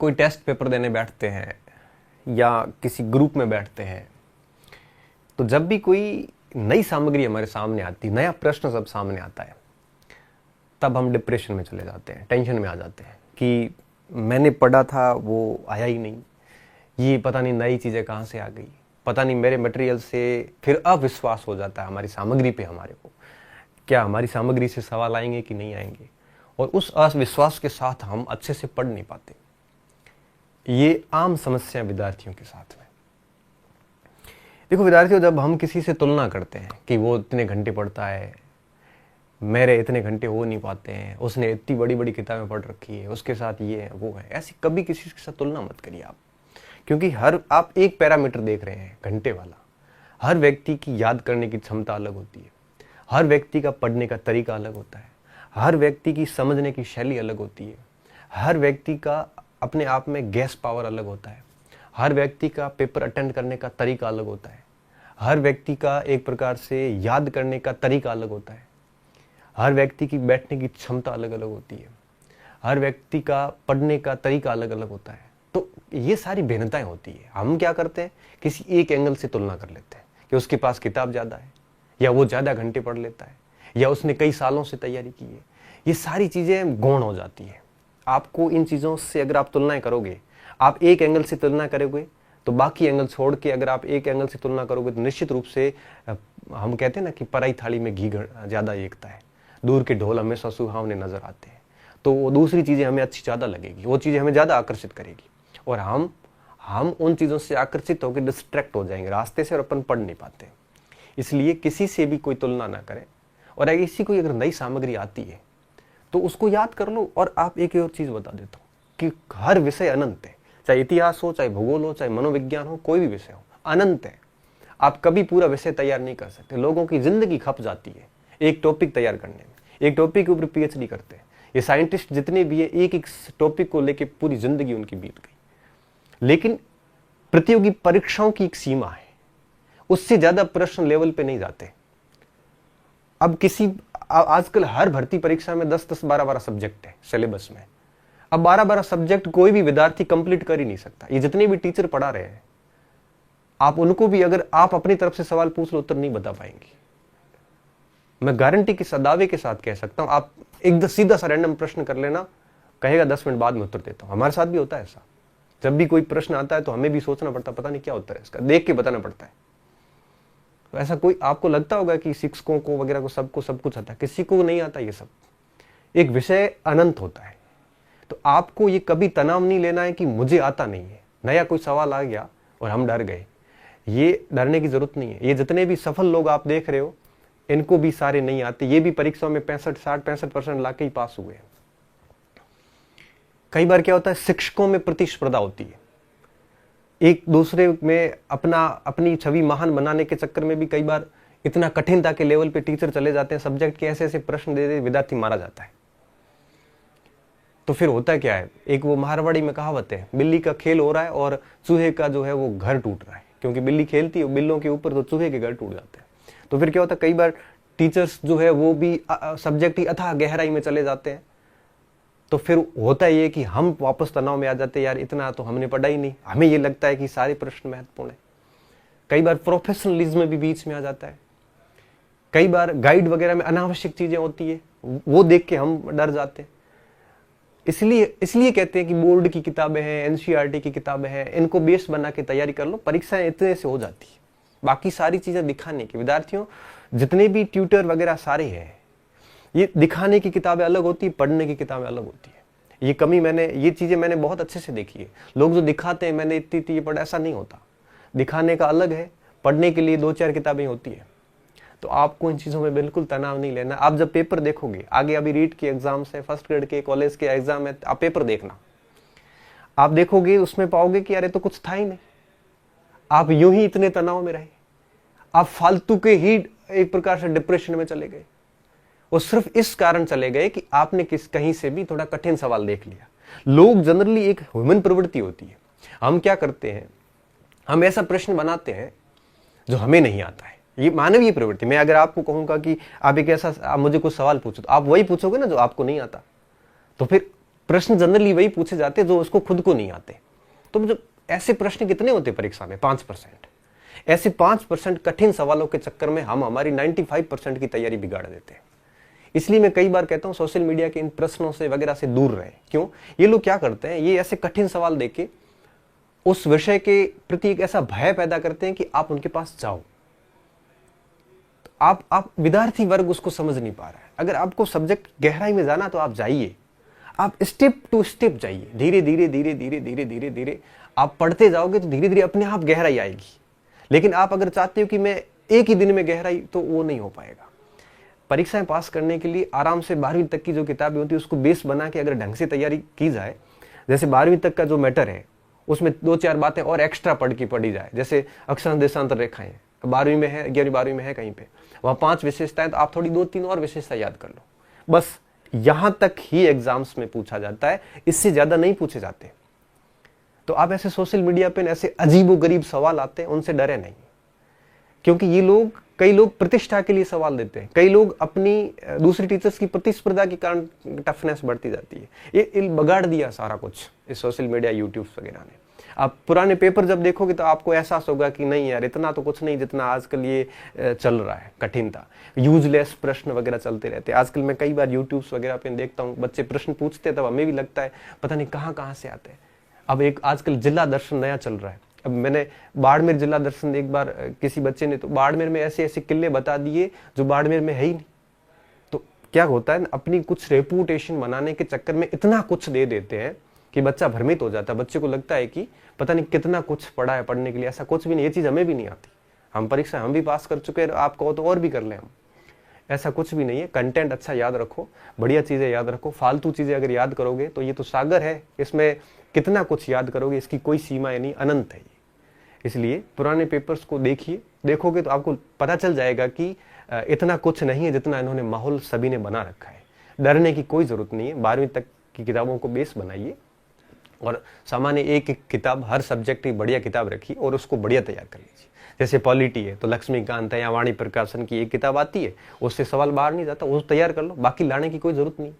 कोई test paper देने बैठते हैं या किसी ग्रुप में बैठते हैं, तो जब भी कोई नई सामग्री हमारे सामने आती, नया प्रश्न जब सामने आता है, तब हम डिप्रेशन में चले जाते हैं, टेंशन में आ जाते हैं कि मैंने पढ़ा था वो आया ही नहीं, ये पता नहीं नई चीज़ें कहाँ से आ गई, पता नहीं मेरे मटेरियल से। फिर अविश्वास हो जाता है हमारी सामग्री पे, हमारे को क्या हमारी सामग्री से सवाल आएंगे कि नहीं आएंगे, और उस अविश्वास के साथ हम अच्छे से पढ़ नहीं पाते। ये आम समस्या विद्यार्थियों के साथ में। देखो विद्यार्थियों, जब हम किसी से तुलना करते हैं कि वो इतने घंटे पढ़ता है, मेरे इतने घंटे हो नहीं पाते हैं, उसने इतनी बड़ी बड़ी किताबें पढ़ रखी है, उसके साथ ये है वो है, ऐसी कभी किसी के साथ तुलना मत करिए आप। क्योंकि आप एक पैरामीटर देख रहे हैं, घंटे वाला। हर व्यक्ति की याद करने की क्षमता अलग होती है, हर व्यक्ति का पढ़ने का तरीका अलग होता है, हर व्यक्ति की समझने की शैली अलग होती है, हर व्यक्ति का अपने आप में गैस पावर अलग होता है, हर व्यक्ति का पेपर अटेंड करने का तरीका अलग होता है, हर व्यक्ति का एक प्रकार से याद करने का तरीका अलग होता है, हर व्यक्ति की बैठने की क्षमता अलग अलग होती है, हर व्यक्ति का पढ़ने का तरीका अलग अलग होता है। तो ये सारी भिन्नताएं होती है। हम क्या करते हैं, किसी एक एंगल से तुलना कर लेते हैं कि उसके पास किताब ज़्यादा है, या वो ज़्यादा घंटे पढ़ लेता है, या उसने कई सालों से तैयारी की है। ये सारी चीज़ें गौण हो जाती हैं। आपको इन चीज़ों से अगर आप तुलनाएं करोगे, आप एक एंगल से तुलना करोगे, तो बाकी एंगल छोड़ के अगर आप एक एंगल से तुलना करोगे तो निश्चित रूप से हम कहते हैं ना कि पराई थाली में घी ज़्यादा एकता है, दूर के ढोल हमेशा सुहावने नजर आते हैं। तो वो दूसरी चीज़ें हमें अच्छी ज़्यादा लगेगी, वो चीज़ें हमें ज़्यादा आकर्षित करेगी, और हम उन चीज़ों से आकर्षित होकर डिस्ट्रैक्ट हो जाएंगे रास्ते से, और अपन पढ़ नहीं पाते। इसलिए किसी से भी कोई तुलना ना करें, और अगर किसी कोई अगर नई सामग्री आती है तो उसको याद कर लो। और आप एक और चीज़ बता देता हूँ कि हर विषय अनंत है, चाहे इतिहास हो, चाहे भूगोल हो, चाहे मनोविज्ञान हो, कोई भी विषय हो, अनंत है। आप कभी पूरा विषय तैयार नहीं कर सकते। लोगों की जिंदगी खप जाती है एक टॉपिक तैयार करने में, एक टॉपिक के ऊपर पीएचडी करते हैं। ये साइंटिस्ट जितने भी है, एक एक टॉपिक को लेकर पूरी जिंदगी उनकी बीत गई। लेकिन प्रतियोगी परीक्षाओं की एक सीमा है, उससे ज्यादा प्रश्न लेवल पे नहीं जाते। अब आजकल हर भर्ती परीक्षा में 10-10, 12-12 सब्जेक्ट है सिलेबस में। अब 12-12 सब्जेक्ट कोई भी विद्यार्थी कंप्लीट कर ही नहीं सकता। ये जितने भी टीचर पढ़ा रहे हैं, आप उनको भी अगर आप अपनी तरफ से सवाल पूछ लो, उत्तर नहीं बता पाएंगे। मैं गारंटी के दावे के साथ कह सकता हूं, आप एक सीधा सा रैंडम प्रश्न कर लेना, कहेगा 10 मिनट बाद में उत्तर देता हूं। हमारे साथ भी होता है ऐसा। जब भी कोई प्रश्न आता है तो हमें भी सोचना पड़ता, पता नहीं क्या उत्तर है इसका, देख के बताना पड़ता है। तो ऐसा कोई आपको लगता होगा कि शिक्षकों को वगैरह को सबको सब कुछ आता है, किसी को नहीं आता ये सब। एक विषय अनंत होता है। तो आपको ये कभी तनाव नहीं लेना है कि मुझे आता नहीं है, नया कोई सवाल आ गया और हम डर गए। ये डरने की जरूरत नहीं है। ये जितने भी सफल लोग आप देख रहे हो, इनको भी सारे नहीं आते। ये भी परीक्षाओं में 65% लाके ही पास हुए। कई बार क्या होता है, शिक्षकों में प्रतिस्पर्धा होती है, एक दूसरे में अपनी छवि महान बनाने के चक्कर में भी कई बार इतना कठिनता के लेवल पे टीचर चले जाते हैं, सब्जेक्ट के ऐसे ऐसे प्रश्न दे दे विद्यार्थी मारा जाता है। तो फिर होता क्या है, एक वो मारवाड़ी में कहावत है, बिल्ली का खेल हो रहा है और चूहे का जो है वो घर टूट रहा है। क्योंकि बिल्ली खेलती है बिल्लों के ऊपर, तो चूहे के घर टूट जाते हैं। तो फिर क्या होता है, कई बार टीचर्स जो है वो भी सब्जेक्ट की अथाह गहराई में चले जाते हैं। तो फिर होता ये कि हम वापस तनाव में आ जाते हैं, यार इतना तो हमने पढ़ा ही नहीं। हमें ये लगता है कि सारे प्रश्न महत्वपूर्ण है। कई बार प्रोफेशनलिज्म भी बीच में आ जाता है। कई बार गाइड वगैरह में अनावश्यक चीजें होती है, वो देख के हम डर जाते हैं। इसलिए कहते हैं कि बोर्ड की किताबें हैं, एनसीईआरटी की किताबें हैं, इनको बेस बना के तैयारी कर लो, परीक्षाएं इतने से हो जाती है। बाकी सारी चीजें दिखाने की, विद्यार्थियों जितने भी ट्यूटर वगैरह सारे हैं, ये दिखाने की किताबें अलग होती है, पढ़ने की किताबें अलग होती है। ये चीजें मैंने बहुत अच्छे से देखी है। लोग जो दिखाते हैं मैंने इतनी ये पढ़ा, ऐसा नहीं होता। दिखाने का अलग है, पढ़ने के लिए 2-4 किताबें होती है। तो आपको इन चीजों में बिल्कुल तनाव नहीं लेना। आप जब पेपर देखोगे, आगे अभी रीट के एग्जाम्स है, फर्स्ट ग्रेड के कॉलेज के एग्जाम है, आप पेपर देखना, आप देखोगे उसमें पाओगे कि यार ये तो कुछ था ही नहीं। आप यूं ही इतने तनाव में रहे, आप फालतू के ही एक प्रकार से डिप्रेशन में चले गए। वो सिर्फ इस कारण चले गए कि आपने कहीं से भी थोड़ा कठिन सवाल देख लिया। लोग जनरली, एक ह्यूमन प्रवृत्ति होती है, हम क्या करते हैं, हम ऐसा प्रश्न बनाते हैं जो हमें नहीं आता है। ये मानवीय प्रवृत्ति। मैं अगर आपको कहूंगा कि आप मुझे कुछ सवाल पूछो, तो आप वही पूछोगे ना जो आपको नहीं आता। तो फिर प्रश्न जनरली वही पूछे जाते जो उसको खुद को नहीं आते। तो जो ऐसे प्रश्न कितने होते परीक्षा में? 5%। ऐसे 5% कठिन सवालों के चक्कर में हम हमारी 95% की तैयारी बिगाड़ देते हैं। इसलिए मैं कई बार कहता हूं सोशल मीडिया के इन प्रश्नों से वगैरह से दूर रहें। क्यों? ये लोग क्या करते हैं, ये ऐसे कठिन सवाल देके उस विषय के प्रति एक ऐसा भय पैदा करते हैं कि आप उनके पास जाओ। तो आप विद्यार्थी वर्ग उसको समझ नहीं पा रहा है। अगर आपको सब्जेक्ट गहराई में जाना तो आप जाइए, आप स्टेप टू स्टेप जाइए, धीरे धीरे धीरे धीरे धीरे धीरे धीरे आप पढ़ते जाओगे तो धीरे धीरे अपने आप गहराई आएगी। लेकिन आप अगर चाहते हो कि मैं एक ही दिन में गहराई, तो वो नहीं हो पाएगा। परीक्षाएं पास करने के लिए आराम से 12वीं तक की जो किताबें होती है उसको बेस बना के अगर ढंग से तैयारी की जाए, जैसे 12वीं तक का जो मैटर है उसमें 2-4 बातें और एक्स्ट्रा पढ़ी जाए। जैसे अक्षांश देशांतर रेखाएं 12वीं में है, 11वीं 12वीं में है कहीं पे, वहाँ 5 विशेषताएं, तो आप थोड़ी 2-3 और विशेषता याद कर लो। बस यहां तक ही एग्जाम्स में पूछा जाता है, इससे ज्यादा नहीं पूछे जाते। तो आप ऐसे सोशल मीडिया पे ऐसे अजीबोगरीब सवाल आते हैं, उनसे डरे नहीं। क्योंकि ये कई लोग प्रतिष्ठा के लिए सवाल देते हैं, कई लोग अपनी दूसरी टीचर्स की प्रतिस्पर्धा के कारण टफनेस बढ़ती जाती है। ये बगाड़ दिया सारा कुछ इस सोशल मीडिया, यूट्यूब वगैरह ने। आप पुराने पेपर जब देखोगे तो आपको एहसास होगा कि नहीं यार, इतना तो कुछ नहीं जितना आजकल ये चल रहा है, कठिनता, यूजलेस प्रश्न वगैरह चलते रहते हैं। आजकल मैं कई बार यूट्यूब वगैरह पे देखता हूँ, बच्चे प्रश्न पूछते हैं, तब हमें भी लगता है पता नहीं कहाँ से आते हैं। अब एक आजकल जिला दर्शन नया चल रहा है। अब मैंने बाड़मेर जिला दर्शन एक बार किसी बच्चे ने, तो बाड़मेर में ऐसे ऐसे किले बता दिए जो बाड़मेर में है ही नहीं। तो क्या होता है, अपनी कुछ रेपुटेशन बनाने के चक्कर में इतना कुछ दे देते हैं कि बच्चा भ्रमित हो जाता है। बच्चे को लगता है कि पता नहीं कितना कुछ पढ़ा है पढ़ने के लिए। ऐसा कुछ भी नहीं, ये चीज हमें भी नहीं आती। हम परीक्षा हम भी पास कर चुके हैं, आप कहो तो और भी कर लें हम। ऐसा कुछ भी नहीं है। कंटेंट अच्छा याद रखो, बढ़िया चीजें याद रखो। फालतू चीजें अगर याद करोगे तो ये तो सागर है, इसमें कितना कुछ याद करोगे, इसकी कोई सीमा नहीं, अनंत है ये। इसलिए पुराने पेपर्स को देखोगे तो आपको पता चल जाएगा कि इतना कुछ नहीं है जितना इन्होंने माहौल सभी ने बना रखा है। डरने की कोई जरूरत नहीं है। 12वीं तक की किताबों को बेस बनाइए और सामान्य एक किताब, हर सब्जेक्ट की बढ़िया किताब रखिए और उसको बढ़िया तैयार कर लीजिए। जैसे पॉलिटी है तो लक्ष्मीकांत है या वाणी प्रकाशन की एक किताब आती है, उससे सवाल बाहर नहीं जाता, वो तैयार कर लो, बाकी लाने की कोई जरूरत नहीं।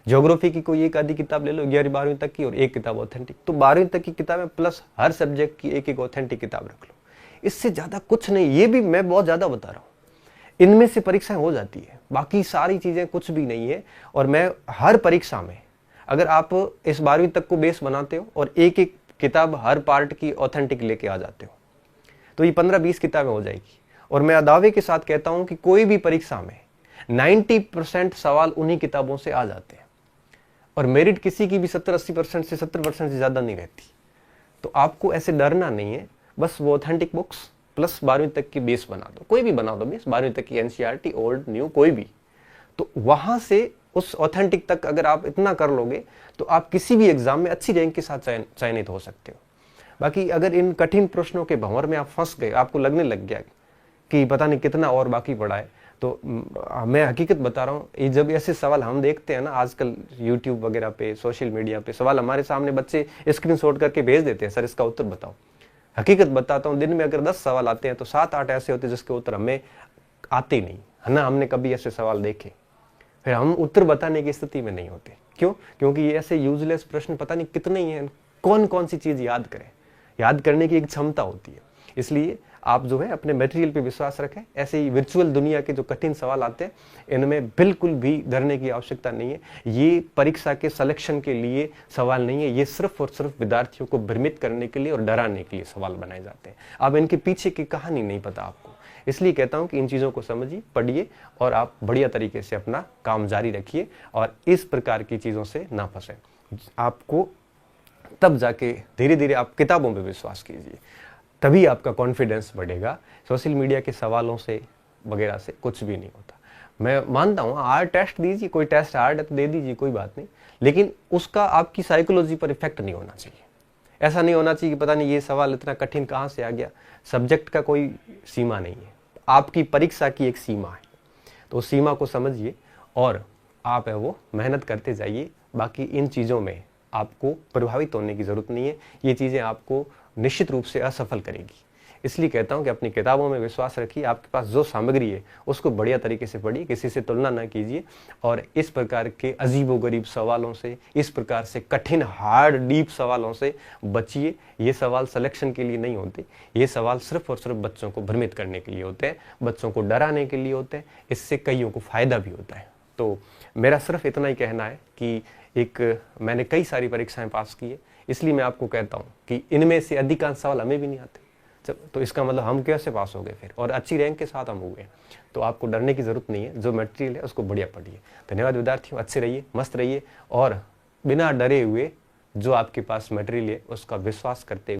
ज्योग्राफी की कोई एक आधी किताब ले लो 11वीं 12वीं तक की, और एक किताब ऑथेंटिक। तो 12वीं तक की किताबें प्लस हर सब्जेक्ट की एक एक ऑथेंटिक किताब रख लो। इससे ज्यादा कुछ नहीं। ये भी मैं बहुत ज्यादा बता रहा हूँ, इनमें से परीक्षाएं हो जाती है, बाकी सारी चीजें कुछ भी नहीं है। और मैं हर परीक्षा में, अगर आप इस 12वीं तक को बेस बनाते हो और एक एक किताब हर पार्ट की ऑथेंटिक लेके आ जाते हो, तो ये 15-20 किताबें हो जाएगी। और मैं दावे के साथ कहता हूं कि कोई भी परीक्षा में 90% सवाल उन्हीं किताबों से आ जाते हैं, और मेरिट किसी की भी 70-80% से 70% से ज्यादा नहीं रहती। तो आपको ऐसे डरना नहीं है। बस वो ऑथेंटिक बुक्स प्लस 12वीं तक की बेस बना दो, कोई भी बना दो बेस, 12वीं तक की एनसीईआरटी, ओल्ड न्यू कोई भी। तो वहां से उस ऑथेंटिक तक अगर आप इतना कर लोगे तो आप किसी भी एग्जाम में अच्छी रैंक के साथ चयनित हो सकते हो। बाकी अगर इन कठिन प्रश्नों के भंवर में आप फंस गए, आपको लगने लग गया कि पता नहीं कितना और बाकी पड़ा है, तो मैं हकीकत बता रहा हूँ, ये जब ऐसे सवाल हम देखते हैं ना आजकल यूट्यूब वगैरह पे, सोशल मीडिया पे, सवाल हमारे सामने बच्चे स्क्रीनशॉट करके भेज देते हैं, सर इसका उत्तर बताओ। हकीकत बताता हूँ, दिन में अगर 10 सवाल आते हैं तो 7-8 ऐसे होते हैं जिसके उत्तर हमें आते नहीं है ना, हमने कभी ऐसे सवाल देखे, फिर हम उत्तर बताने की स्थिति में नहीं होते। क्यों? क्योंकि ये ऐसे यूजलेस प्रश्न पता नहीं कितने ही हैं, कौन कौन सी चीज याद करें, याद करने की एक क्षमता होती है। इसलिए आप जो है अपने मटेरियल पे विश्वास रखें। ऐसे ही वर्चुअल दुनिया के जो कठिन सवाल आते हैं, इनमें बिल्कुल भी डरने की आवश्यकता नहीं है। ये परीक्षा के सिलेक्शन के लिए सवाल नहीं है, ये सिर्फ और सिर्फ विद्यार्थियों को भ्रमित करने के लिए और डराने के लिए सवाल बनाए जाते हैं। अब इनके पीछे की कहानी नहीं पता आपको, इसलिए कहता हूं कि इन चीजों को समझिए, पढ़िए और आप बढ़िया तरीके से अपना काम जारी रखिए और इस प्रकार की चीजों से ना फंसे। आपको तब जाके धीरे धीरे आप किताबों पे विश्वास कीजिए, तभी आपका कॉन्फिडेंस बढ़ेगा। सोशल मीडिया के सवालों से वगैरह से कुछ भी नहीं होता। मैं मानता हूँ हार्ड टेस्ट दीजिए, कोई टेस्ट हार्ड है तो दे दीजिए, कोई बात नहीं, लेकिन उसका आपकी साइकोलॉजी पर इफेक्ट नहीं होना चाहिए। ऐसा नहीं होना चाहिए कि पता नहीं ये सवाल इतना कठिन कहाँ से आ गया। सब्जेक्ट का कोई सीमा नहीं है, आपकी परीक्षा की एक सीमा है, तो उस सीमा को समझिए और आप है वो मेहनत करते जाइए। बाकी इन चीज़ों में आपको प्रभावित होने की ज़रूरत नहीं है, ये चीज़ें आपको निश्चित रूप से असफल करेगी। इसलिए कहता हूँ कि अपनी किताबों में विश्वास रखिए, आपके पास जो सामग्री है उसको बढ़िया तरीके से पढ़िए, किसी से तुलना ना कीजिए, और इस प्रकार के अजीबोगरीब सवालों से, इस प्रकार से कठिन हार्ड डीप सवालों से बचिए। ये सवाल सिलेक्शन के लिए नहीं होते, ये सवाल सिर्फ और सिर्फ बच्चों को भ्रमित करने के लिए होते हैं, बच्चों को डराने के लिए होते हैं। इससे कईयों को फायदा भी होता है। तो मेरा सिर्फ इतना ही कहना है कि मैंने कई सारी परीक्षाएं पास की है, इसलिए मैं आपको कहता हूँ कि इनमें से अधिकांश सवाल हमें भी नहीं आते। तो इसका मतलब हम कैसे पास हो गए फिर, और अच्छी रैंक के साथ हम हो गए। तो आपको डरने की जरूरत नहीं है, जो मटेरियल है उसको बढ़िया पढ़िए। धन्यवाद विद्यार्थियों, अच्छे रहिए, मस्त रहिए, और बिना डरे हुए जो आपके पास मटेरियल है उसका विश्वास करते हुए